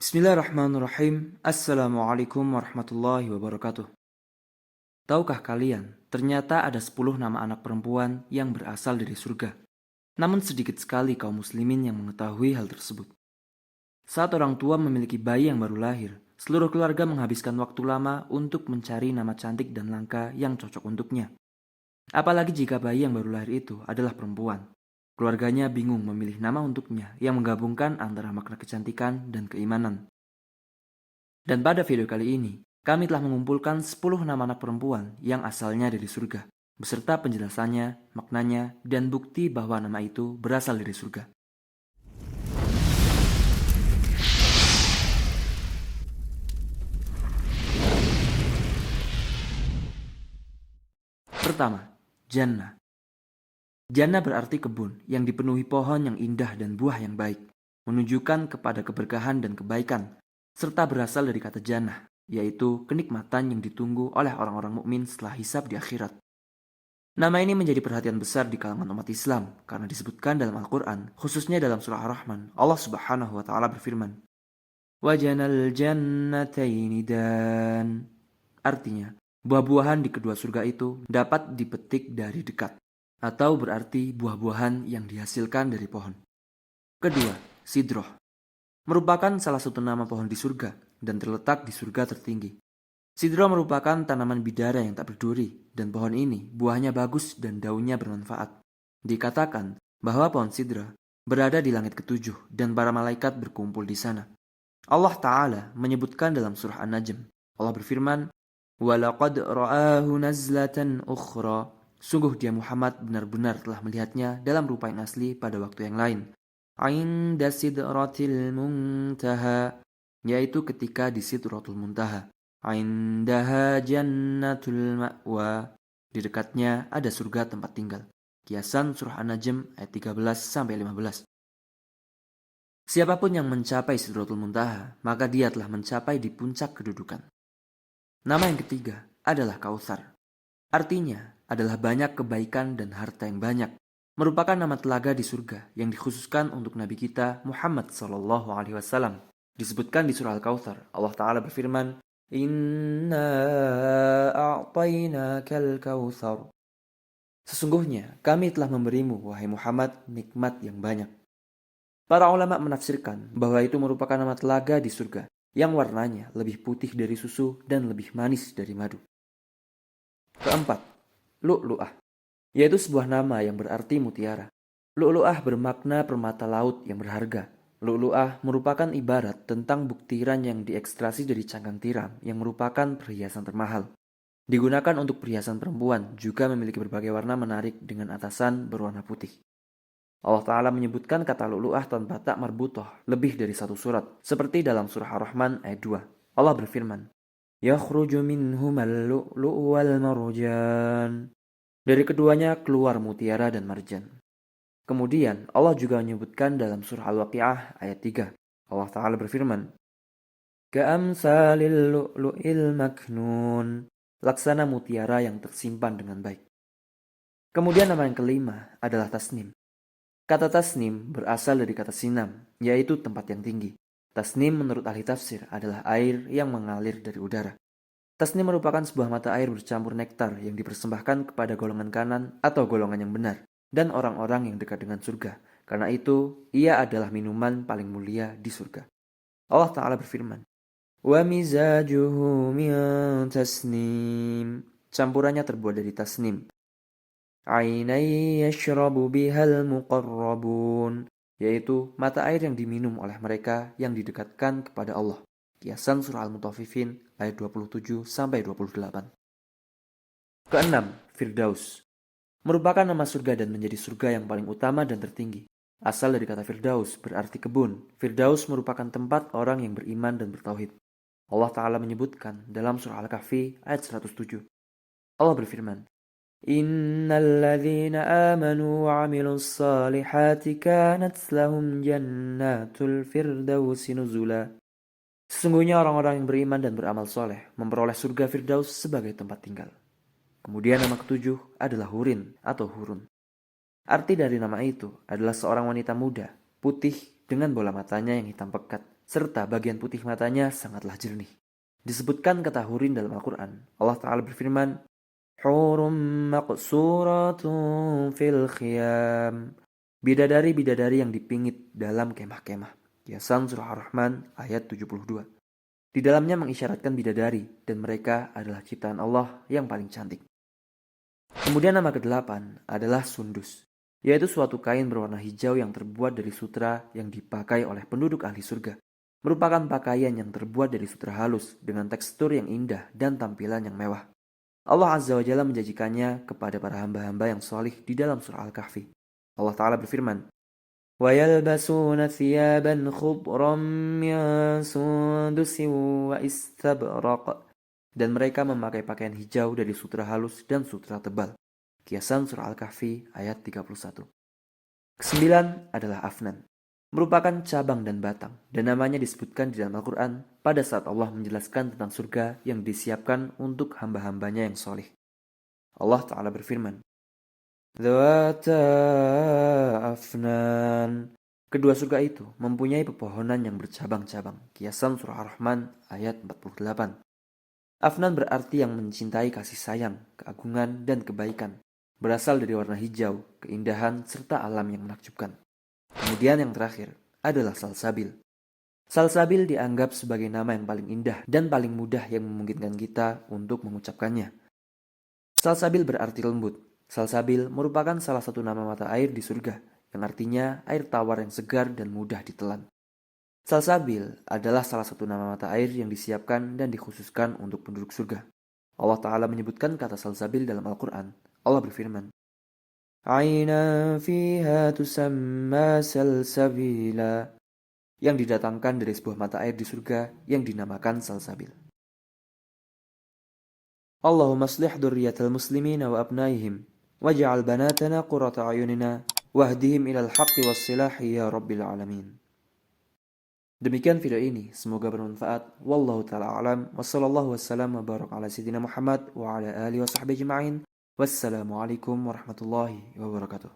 Bismillahirrahmanirrahim. Assalamualaikum warahmatullahi wabarakatuh. Tahukah kalian, ternyata ada 10 nama anak perempuan yang berasal dari surga. Namun sedikit sekali kaum muslimin yang mengetahui hal tersebut. Saat orang tua memiliki bayi yang baru lahir, seluruh keluarga menghabiskan waktu lama untuk mencari nama cantik dan langka yang cocok untuknya. Apalagi jika bayi yang baru lahir itu adalah perempuan. Keluarganya bingung memilih nama untuknya yang menggabungkan antara makna kecantikan dan keimanan. Dan pada video kali ini, kami telah mengumpulkan 10 nama anak perempuan yang asalnya dari surga, beserta penjelasannya, maknanya, dan bukti bahwa nama itu berasal dari surga. Pertama, Jannah. Jannah berarti kebun yang dipenuhi pohon yang indah dan buah yang baik, menunjukkan kepada keberkahan dan kebaikan, serta berasal dari kata jannah, yaitu kenikmatan yang ditunggu oleh orang-orang mukmin setelah hisab di akhirat. Nama ini menjadi perhatian besar di kalangan umat Islam karena disebutkan dalam Al-Quran, khususnya dalam surah Ar-Rahman. Allah Subhanahu wa Ta'ala berfirman, "Wajanal jannataini dan." Artinya, buah-buahan di kedua surga itu dapat dipetik dari dekat, atau berarti buah-buahan yang dihasilkan dari pohon. Kedua, Sidroh, merupakan salah satu nama pohon di surga dan terletak di surga tertinggi. Sidroh merupakan tanaman bidara yang tak berduri, dan pohon ini buahnya bagus dan daunnya bermanfaat. Dikatakan bahwa pohon sidra berada di langit ketujuh dan para malaikat berkumpul di sana. Allah Ta'ala menyebutkan dalam surah An-Najm. Allah berfirman, "Walaqad ra'ahu nazlatan ukhra." Sungguh dia Muhammad benar-benar telah melihatnya dalam rupa yang asli pada waktu yang lain. "Inda sidratil muntaha," yaitu ketika di Sidratul Muntaha. "Indaha jannatul ma'wa." Di dekatnya ada surga tempat tinggal. Kiasan surah An-Najm ayat 13-15. Siapapun yang mencapai Sidratul Muntaha, maka dia telah mencapai di puncak kedudukan. Nama yang ketiga adalah Kautsar. Artinya adalah banyak kebaikan dan harta yang banyak. Merupakan nama telaga di surga yang dikhususkan untuk Nabi kita Muhammad SAW. Disebutkan di surah Al-Kautsar, Allah Ta'ala berfirman, "Inna a'tainakal kautsar." Sesungguhnya kami telah memberimu, wahai Muhammad, nikmat yang banyak. Para ulama menafsirkan bahwa itu merupakan nama telaga di surga yang warnanya lebih putih dari susu dan lebih manis dari madu. Keempat, Lu'lu'ah, yaitu sebuah nama yang berarti mutiara. Lu'lu'ah bermakna permata laut yang berharga. Lu'lu'ah merupakan ibarat tentang buktiran yang diekstrasi dari cangkang tiram yang merupakan perhiasan termahal. Digunakan untuk perhiasan perempuan, juga memiliki berbagai warna menarik dengan atasan berwarna putih. Allah Ta'ala menyebutkan kata lu'lu'ah tanpa tak marbutoh lebih dari satu surat, seperti dalam surah Ar-Rahman ayat 2. Allah berfirman, "Yakhruju minhumal lu'lu'u wal marjan." Dari keduanya keluar mutiara dan marjan. Kemudian Allah juga menyebutkan dalam surah Al-Waqi'ah ayat 3. Allah Ta'ala berfirman, "Ka'amsalil lu'lu'il maknun." Laksana mutiara yang tersimpan dengan baik. Kemudian nama yang kelima adalah Tasnim. Kata Tasnim berasal dari kata Sinam, yaitu tempat yang tinggi. Tasnim menurut ahli tafsir adalah air yang mengalir dari udara. Tasnim merupakan sebuah mata air bercampur nektar yang dipersembahkan kepada golongan kanan atau golongan yang benar dan orang-orang yang dekat dengan surga. Karena itu, ia adalah minuman paling mulia di surga. Allah Ta'ala berfirman, "Wa mizajuhu min tasnim." Campurannya terbuat dari tasnim. "Ainai yashrabu bihal muqarrabun." Yaitu mata air yang diminum oleh mereka yang didekatkan kepada Allah. Kiasan surah Al-Mutaffifin ayat 27-28. Keenam, Firdaus. Merupakan nama surga dan menjadi surga yang paling utama dan tertinggi. Asal dari kata Firdaus berarti kebun. Firdaus merupakan tempat orang yang beriman dan bertauhid. Allah Ta'ala menyebutkan dalam surah Al-Kahfi ayat 107. Allah berfirman, "Innal ladzina amanu wa 'amilus salihati kanat lahum jannatul firdausi nuzula." Sesungguhnya orang-orang yang beriman dan beramal soleh memperoleh surga Firdaus sebagai tempat tinggal. Kemudian nama ketujuh adalah Hurin atau Hurun. Arti dari nama itu adalah seorang wanita muda, putih dengan bola matanya yang hitam pekat, serta bagian putih matanya sangatlah jernih. Disebutkan kata hurin dalam Al-Quran. Allah Ta'ala berfirman, Hurum maqsuratun fil khiyam. Bidadari-bidadari yang dipingit dalam kemah-kemah. Yasan Surah Ar-Rahman ayat 72. Di dalamnya mengisyaratkan bidadari dan mereka adalah ciptaan Allah yang paling cantik. Kemudian nama ke-8 adalah sundus, yaitu suatu kain berwarna hijau yang terbuat dari sutra yang dipakai oleh penduduk ahli surga. Merupakan pakaian yang terbuat dari sutra halus dengan tekstur yang indah dan tampilan yang mewah. Allah Azza wa Jalla menjanjikannya kepada para hamba-hamba yang solih di dalam surah Al-Kahfi. Allah Ta'ala berfirman, وَيَلْبَسُونَ ثِيَابًا خُضْرًا مِّن سُندُسٍ وَإِسْتَبْرَقٍ. Dan mereka memakai pakaian hijau dari sutra halus dan sutra tebal. Kiasan surah Al-Kahfi ayat 31. Kesembilan adalah Afnan, merupakan cabang dan batang, dan namanya disebutkan di dalam Al-Quran pada saat Allah menjelaskan tentang surga yang disiapkan untuk hamba-hambanya yang soleh. Allah Ta'ala berfirman, Dzawata Afnan. Kedua surga itu mempunyai pepohonan yang bercabang-cabang. Kiasan surah Ar-Rahman ayat 48. Afnan berarti yang mencintai kasih sayang, keagungan, dan kebaikan. Berasal dari warna hijau, keindahan, serta alam yang menakjubkan. Kemudian yang terakhir adalah Salsabil. Salsabil dianggap sebagai nama yang paling indah dan paling mudah yang memungkinkan kita untuk mengucapkannya. Salsabil berarti lembut. Salsabil merupakan salah satu nama mata air di surga, yang artinya air tawar yang segar dan mudah ditelan. Salsabil adalah salah satu nama mata air yang disiapkan dan dikhususkan untuk penduduk surga. Allah Ta'ala menyebutkan kata salsabil dalam Al-Quran. Allah berfirman, Aina fiha tusamma salsabila, yang didatangkan dari sebuah mata air di surga yang dinamakan salsabil. Allahumma aslih dzurriyyatal muslimina wa abnaihim waj'al banatana qurrata a'yunina wahdihim ilal haqqi was-silahi ya rabbil alamin. Demikian video ini, semoga bermanfaat. Wallahu ta'ala alam, wa sallallahu wassalam wa barak ala sayyidina Muhammad wa ala alihi wa sahbihi ajma'in. Wassalamualaikum warahmatullahi wabarakatuh.